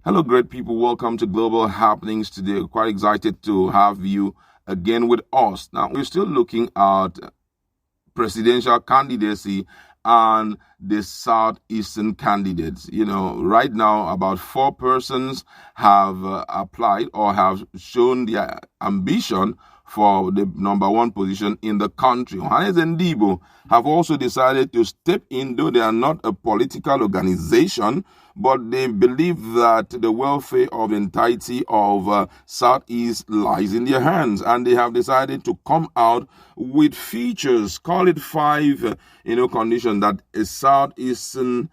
Hello, great people. Welcome to Global Happenings today. Quite excited to have you again with us. Now, we're still looking at presidential candidacy and the southeastern candidates. Right now, about 4 persons have applied or have shown their ambition for the number one position in the country. Ohanaeze and Igbo have also decided to step in, though they are not a political organization, but they believe that the welfare of the entirety of Southeast lies in their hands, and they have decided to come out with features, call it 5, conditions that a Southeastern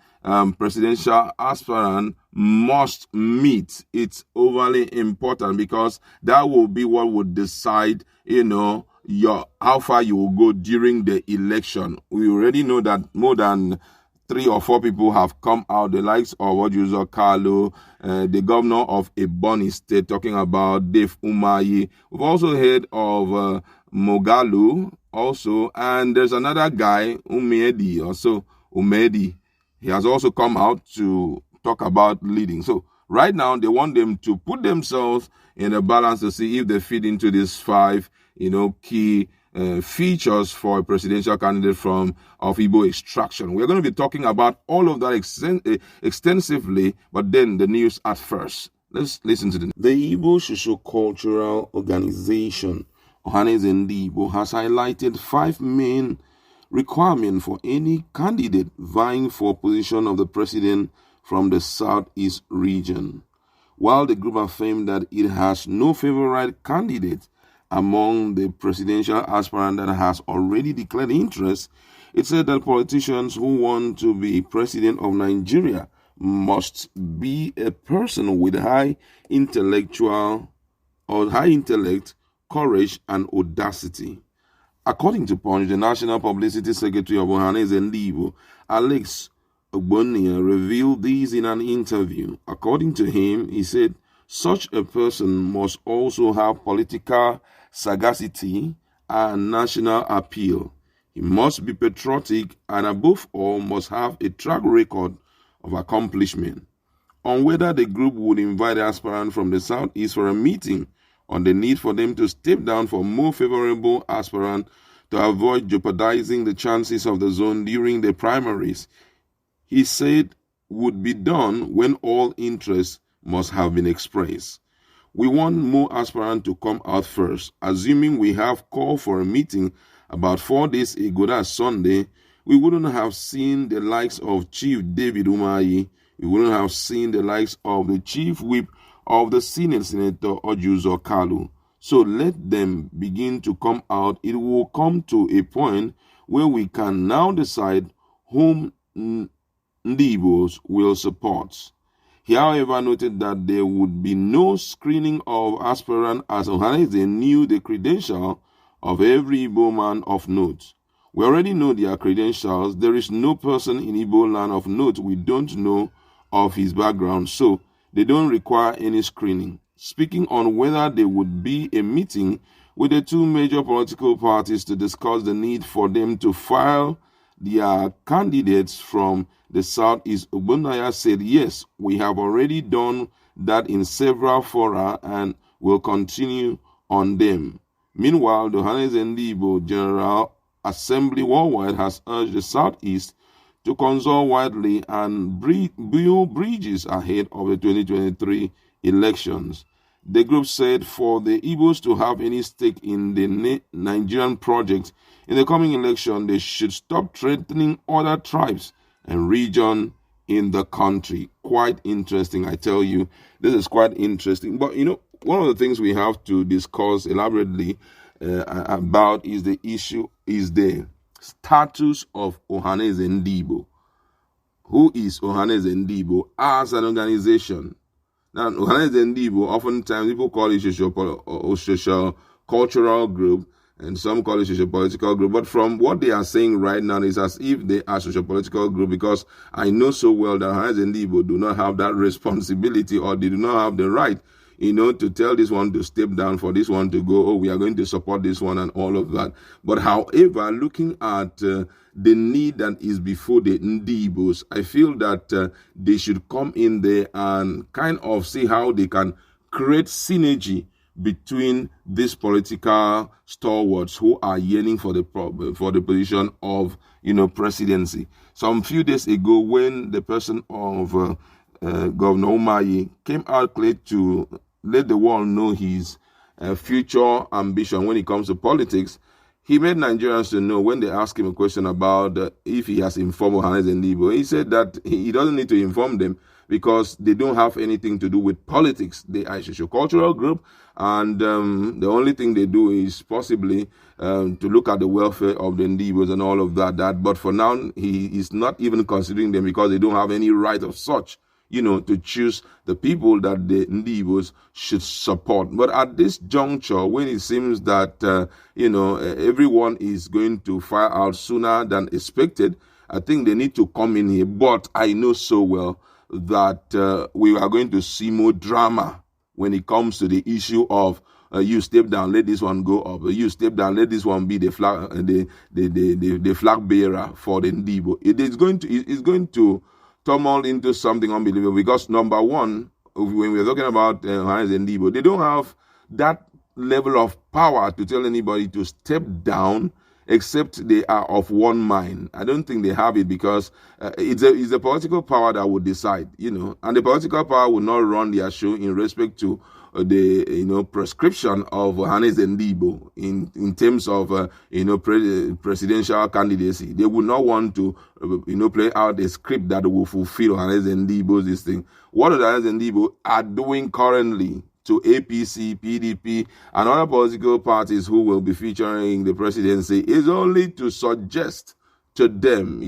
presidential aspirant must meet. It's overly important because that will be what would decide, how far you will go during the election. We already know that more than 3 or 4 people have come out, the likes of Ojuzo Carlo, the governor of Ebonyi State, talking about Dave Umahi. We've also heard of Mogalu also, and there's another guy, Umedi. He has also come out to talk about leading. So right now, they want them to put themselves in a balance to see if they fit into these 5, key features for a presidential candidate of Igbo extraction. We're going to be talking about all of that extensively, but then the news at first. Let's listen to the Igbo Socio-Cultural Organization, Ohanaeze and Igbo, has highlighted 5 main requirements for any candidate vying for position of the president from the Southeast region. While the group affirmed that it has no favorite candidate among the presidential aspirant that has already declared interest, it said that politicians who want to be president of Nigeria must be a person with high intellect, courage, and audacity. According to Punch, the National Publicity Secretary of Ohanaeze and Igbo, Alex Ogbonia, revealed these in an interview. According to him, he said, such a person must also have political sagacity and national appeal. He must be patriotic and above all must have a track record of accomplishment. On whether the group would invite aspirants from the Southeast for a meeting on the need for them to step down for more favorable aspirants to avoid jeopardizing the chances of the zone during the primaries, he said would be done when all interests must have been expressed. We want more aspirants to come out first. Assuming we have called for a meeting about 4 days ago, that's Sunday, we wouldn't have seen the likes of Chief David Umahi. We wouldn't have seen the likes of the Chief Whip of the Senate, Senator Ojuzo Carlo. So let them begin to come out. It will come to a point where we can now decide whom Igbos will support. He, however, noted that there would be no screening of aspirants as Ohanaeze knew the credential of every Igbo man of note. We already know their credentials. There is no person in Igbo land of note we don't know of his background, so they don't require any screening. Speaking on whether there would be a meeting with the 2 major political parties to discuss the need for them to file their candidates from the Southeast, Ogbonnaya said, yes, we have already done that in several fora and will continue on them. Meanwhile, the Ohanaeze and Igbo General Assembly Worldwide has urged the Southeast to consult widely and build bridges ahead of the 2023 elections. The group said for the Igbos to have any stake in the Nigerian project in the coming election, they should stop threatening other tribes and regions in the country. Quite interesting, I tell you. This is quite interesting. But, one of the things we have to discuss elaborately about is the status of Ohanaeze and Igbo. Who is Ohanaeze and Igbo as an organization? Now, Ohanaeze and Igbo, oftentimes people call it a social cultural group, and some call it social political group. But from what they are saying right now, is as if they are social political group, because I know so well that Ohanaeze and Igbo do not have that responsibility, or they do not have the right, to tell this one to step down, for this one to go, oh, we are going to support this one and all of that. But however, looking at the need that is before the Ndibos, I feel that they should come in there and kind of see how they can create synergy between these political stalwarts who are yearning for the position of presidency. Some few days ago, when the person of Governor Umahi came out clear to let the world know his future ambition when it comes to politics, he made Nigerians to know when they asked him a question about if he has informed Ohanaeze and Igbo. He said that he doesn't need to inform them because they don't have anything to do with politics. They are a socio-cultural group, and the only thing they do is possibly to look at the welfare of the Ndibos and all of that. But for now, he is not even considering them because they don't have any right of such, to choose the people that the Ndibos should support. But at this juncture, when it seems that, everyone is going to fire out sooner than expected, I think they need to come in here. But I know so well that we are going to see more drama when it comes to the issue of you step down, let this one go up. You step down, let this one be the flag, the flag bearer for the Ndibo. It's going to tumble into something unbelievable because number one, when we're talking about Ohanaeze and Igbo, they don't have that level of power to tell anybody to step down except they are of one mind. I don't think they have it because it's the political power that would decide, and the political power will not run their show in respect to the prescription of Ohanaeze and Igbo in terms of presidential candidacy. They would not want to play out a script that will fulfill Ohanaeze and Igbo's this thing. What Ohanaeze and Igbo are doing currently to APC, PDP, and other political parties who will be featuring the presidency is only to suggest to them,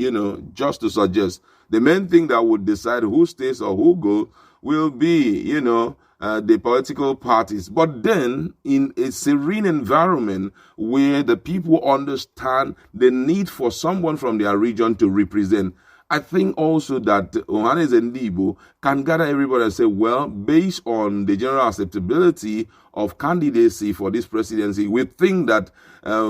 just to suggest. The main thing that would decide who stays or who goes will be, the political parties. But then in a serene environment where the people understand the need for someone from their region to represent, I think also that Ohanaeze and Igbo can gather everybody and say, well, based on the general acceptability of candidacy for this presidency, we think that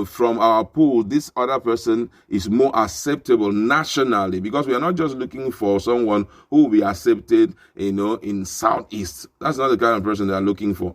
from our poll, this other person is more acceptable nationally, because we are not just looking for someone who will be accepted, in Southeast. That's not the kind of person they are looking for.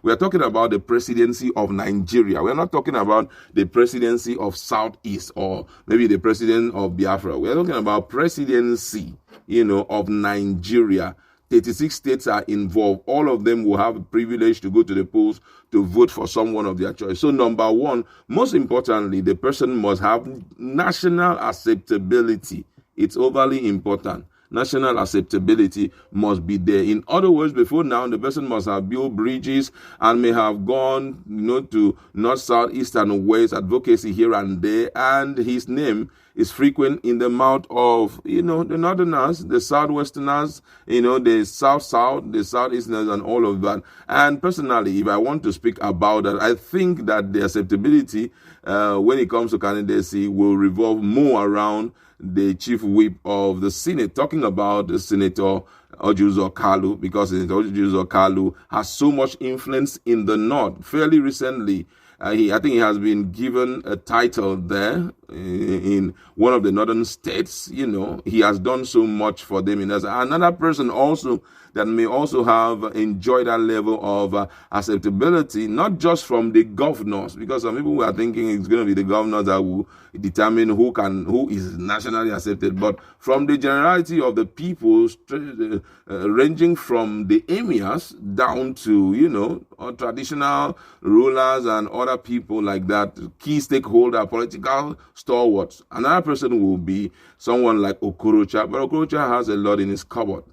We are talking about the presidency of Nigeria. We are not talking about the presidency of Southeast or maybe the president of Biafra. We are talking about presidency, of Nigeria. 36 states are involved. All of them will have a privilege to go to the polls to vote for someone of their choice. So number one, most importantly, the person must have national acceptability. It's overly important. National acceptability must be there. In other words, before now, the person must have built bridges and may have gone, to north, south, east, and west advocacy here and there, and his name is frequent in the mouth of, the northerners, the southwesterners, the south, the southeasterners, and all of that. And personally, if I want to speak about that, I think that the acceptability when it comes to candidacy will revolve more around the chief whip of the Senate, talking about the Senator Ojuzo Kalu, because Senator Ojuzo Kalu has so much influence in the north. Fairly recently, I think he has been given a title there in one of the northern states. He has done so much for them. And there's another person also that may also have enjoyed that level of acceptability, not just from the governors, because some people are thinking it's going to be the governors that will determine who is nationally accepted, but from the generality of the people, ranging from the emirs down to, traditional rulers and other people like that, key stakeholder, political stalwarts. Another person will be someone like Okorocha, but Okorocha has a lot in his cupboard,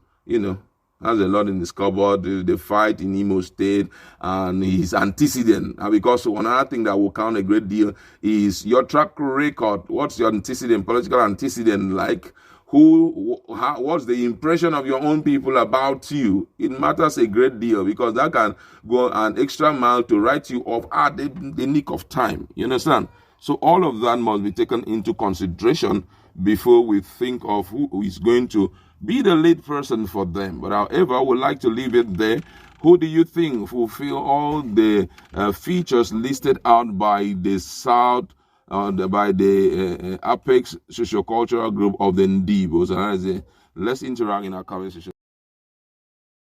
has a lot in his cupboard, the fight in Imo State, and his antecedent. And because another thing that will count a great deal is your track record. What's your antecedent, political antecedent like? What's the impression of your own people about you? It matters a great deal, because that can go an extra mile to write you off at the nick of time. You understand? So all of that must be taken into consideration before we think of who is going to be the lead person for them. But however, I would like to leave it there. Who do you think fulfill all the features listed out by the apex sociocultural group of the Ndibos? Let's interact in our conversation.